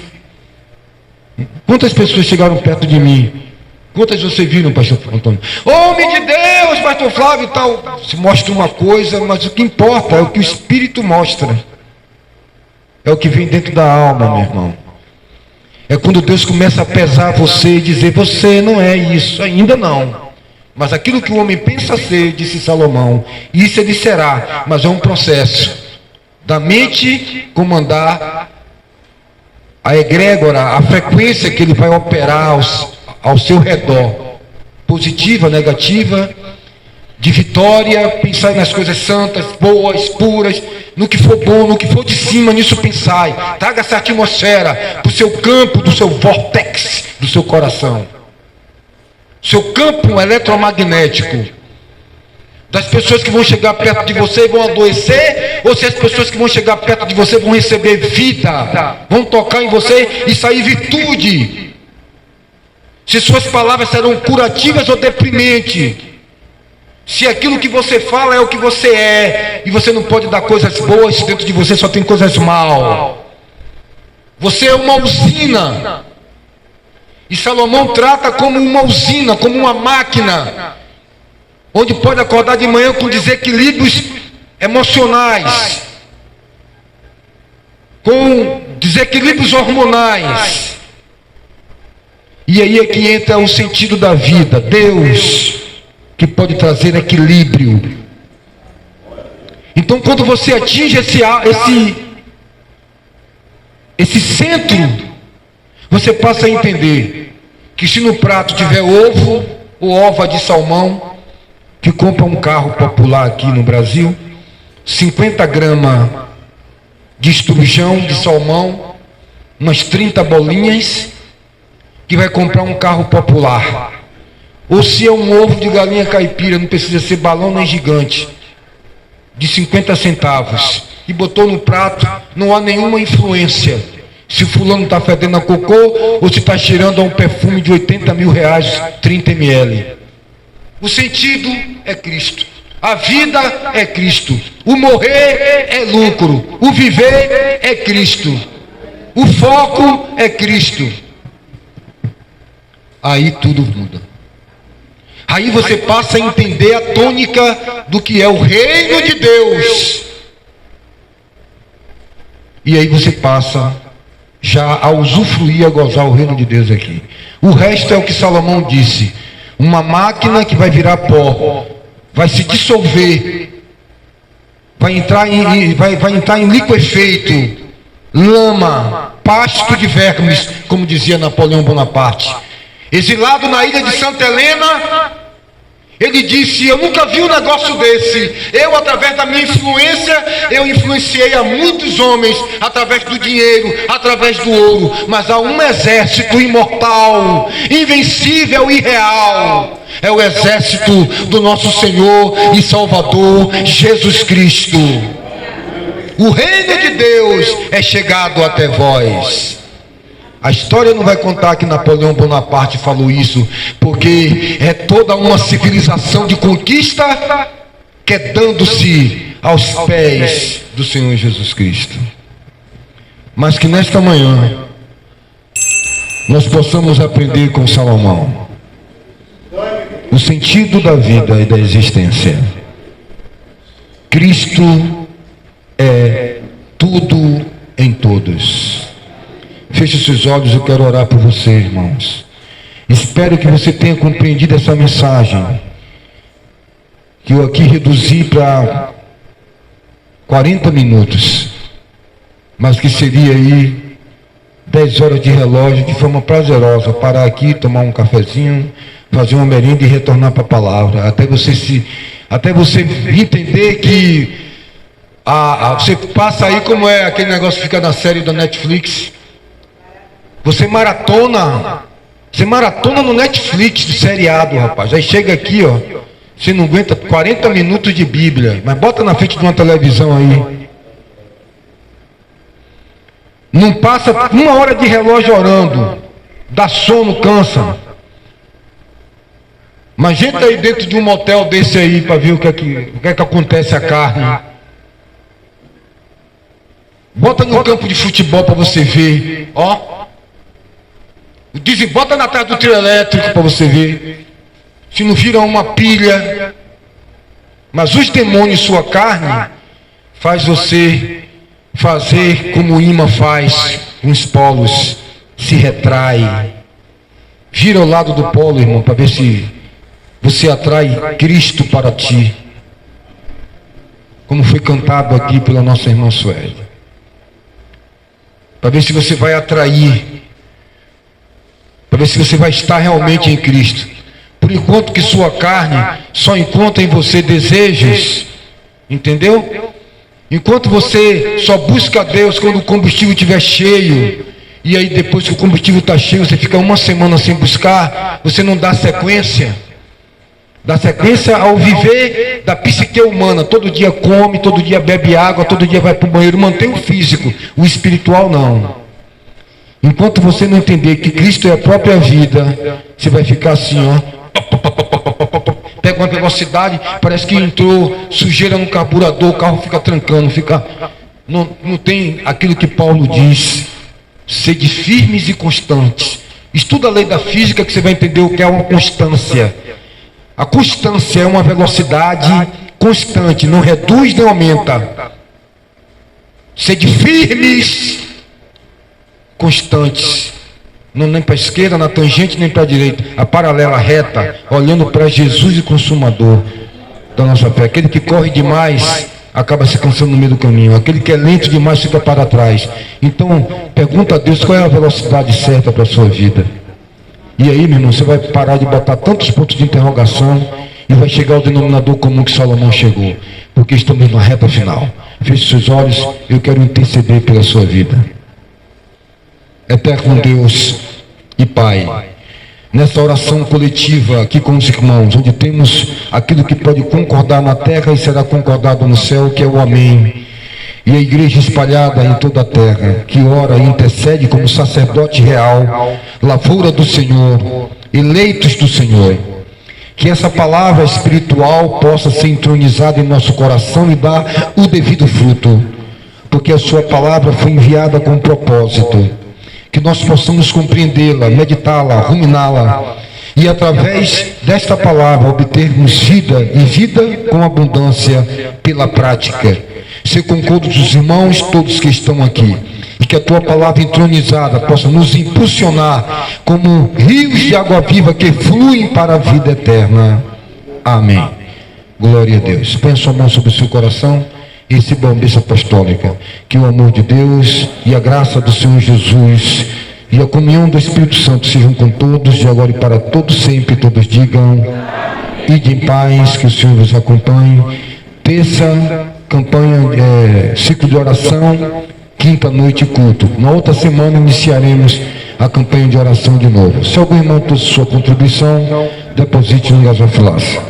Quantas pessoas chegaram perto de mim? Quantas você viram, pastor Antônio? Homem de Deus, pastor Flávio e tal. Se mostra uma coisa, mas o que importa é o que o Espírito mostra. É o que vem dentro da alma, meu irmão. É quando Deus começa a pesar você e dizer: você não é isso, ainda não. Mas aquilo que o homem pensa ser, disse Salomão, isso ele será. Mas é um processo da mente comandar a egrégora, a frequência que ele vai operar ao seu redor. Positiva, negativa, de vitória, pensar nas coisas santas, boas, puras, no que for bom, no que for de cima, nisso pensai. Traga essa atmosfera para o seu campo, do seu vórtex, do seu coração. Seu campo eletromagnético. Das pessoas que vão chegar perto de você e vão adoecer, ou se as pessoas que vão chegar perto de você vão receber vida, vão tocar em você e sair virtude. Se suas palavras serão curativas ou deprimentes. Se aquilo que você fala é o que você é, e você não pode dar coisas boas, dentro de você só tem coisas mal. Você é uma usina. E Salomão trata como uma usina, como uma máquina, onde pode acordar de manhã com desequilíbrios emocionais, com desequilíbrios hormonais. E aí é que entra o sentido da vida. Deus que pode trazer equilíbrio. Então, quando você atinge esse centro, você passa a entender que se no prato tiver ovo, ou ova de salmão, que compra um carro popular aqui no Brasil, 50 gramas de estrujão de salmão, umas 30 bolinhas, que vai comprar um carro popular. Ou se é um ovo de galinha caipira, não precisa ser balão nem gigante, de 50 centavos, e botou no prato, não há nenhuma influência se fulano está fedendo a cocô ou se está cheirando a um perfume de 80 mil reais, 30 ml. O sentido é Cristo, a vida é Cristo, o morrer é lucro, o viver é Cristo, o foco é Cristo. Aí tudo muda. Aí você passa a entender a tônica do que é o reino de Deus. E aí você passa já a usufruir, a gozar o reino de Deus aqui. O resto é o que Salomão disse: uma máquina que vai virar pó, vai se dissolver, vai entrar em liquefeito, lama, pasto de vermes, como dizia Napoleão Bonaparte. Exilado na ilha de Santa Helena, ele disse: eu nunca vi um negócio desse. Eu, através da minha influência, eu influenciei a muitos homens, através do dinheiro, através do ouro. Mas há um exército imortal, invencível e real. É o exército do nosso Senhor e Salvador Jesus Cristo. O reino de Deus é chegado até vós. A história não vai contar que Napoleão Bonaparte falou isso, porque é toda uma civilização de conquista quedando-se aos pés do Senhor Jesus Cristo. Mas que nesta manhã nós possamos aprender com Salomão o sentido da vida e da existência. Cristo é tudo em todos. Feche seus olhos, eu quero orar por você, irmãos. Espero que você tenha compreendido essa mensagem, que eu aqui reduzi para 40 minutos, mas que seria aí 10 horas de relógio, de forma prazerosa, parar aqui, tomar um cafezinho, fazer uma merenda e retornar para a palavra, até você entender que você passa aí, como é aquele negócio que fica na série da Netflix. Você maratona no Netflix do seriado, rapaz. Aí chega aqui, ó, você não aguenta 40 minutos de Bíblia, mas bota na frente de uma televisão aí. Não passa uma hora de relógio orando, dá sono, cansa. Mas entra aí dentro de um motel desse aí para ver o que é que acontece a carne. Bota no campo de futebol para você ver, ó. Bota na trás do trio elétrico para você ver se não vira uma pilha. Mas os demônios, sua carne, faz você fazer como o imã faz com os polos, se retrai. Vira ao lado do polo, irmão, para ver se você atrai Cristo para ti. Como foi cantado aqui pela nossa irmã Sueli. Para ver se você vai atrair. Para ver se você vai estar realmente em Cristo. Por enquanto que sua carne só encontra em você desejos. Entendeu? Enquanto você só busca a Deus quando o combustível estiver cheio. E aí depois que o combustível está cheio, você fica uma semana sem buscar. Você não dá sequência. Dá sequência ao viver da psique humana. Todo dia come, todo dia bebe água, todo dia vai para o banheiro. Mantém o físico, o espiritual não. Enquanto você não entender que Cristo é a própria vida, você vai ficar assim, ó. Pega uma velocidade, parece que entrou sujeira no carburador, o carro fica trancando, não tem aquilo que Paulo diz. Sede firmes e constantes. Estuda a lei da física que você vai entender o que é uma constância. A constância é uma velocidade constante, não reduz nem aumenta. Sede firmes, constantes. Não nem para a esquerda, na tangente, nem para a direita. A paralela reta, olhando para Jesus e consumador da nossa fé. Aquele que corre demais acaba se cansando no meio do caminho. Aquele que é lento demais fica para trás. Então, pergunta a Deus qual é a velocidade certa para a sua vida. E aí, meu irmão, você vai parar de botar tantos pontos de interrogação e vai chegar ao denominador comum que Salomão chegou. Porque estamos na reta final. Feche seus olhos, eu quero interceder pela sua vida. Eterno Deus e Pai, nessa oração coletiva aqui com os irmãos, onde temos aquilo que pode concordar na terra e será concordado no céu, que é o amém. E a igreja espalhada em toda a terra, que ora e intercede como sacerdote real, lavoura do Senhor, eleitos do Senhor. Que essa palavra espiritual possa ser entronizada em nosso coração e dar o devido fruto, porque a sua palavra foi enviada com propósito. Que nós possamos compreendê-la, meditá-la, ruminá-la, e através desta palavra obtermos vida, e vida com abundância pela prática. Ser com todos os irmãos, todos que estão aqui, e que a tua palavra entronizada possa nos impulsionar como rios de água viva que fluem para a vida eterna. Amém. Glória a Deus. Põe a sua mão sobre o seu coração. Receba a bênção apostólica, que o amor de Deus e a graça do Senhor Jesus e a comunhão do Espírito Santo sejam com todos, de agora e para todos sempre. Todos digam, ide em paz, que o Senhor vos acompanhe. Terça, campanha, ciclo de oração, quinta noite culto. Na outra semana iniciaremos a campanha de oração de novo. Se algum irmão trouxe sua contribuição, deposite no gasofilaço.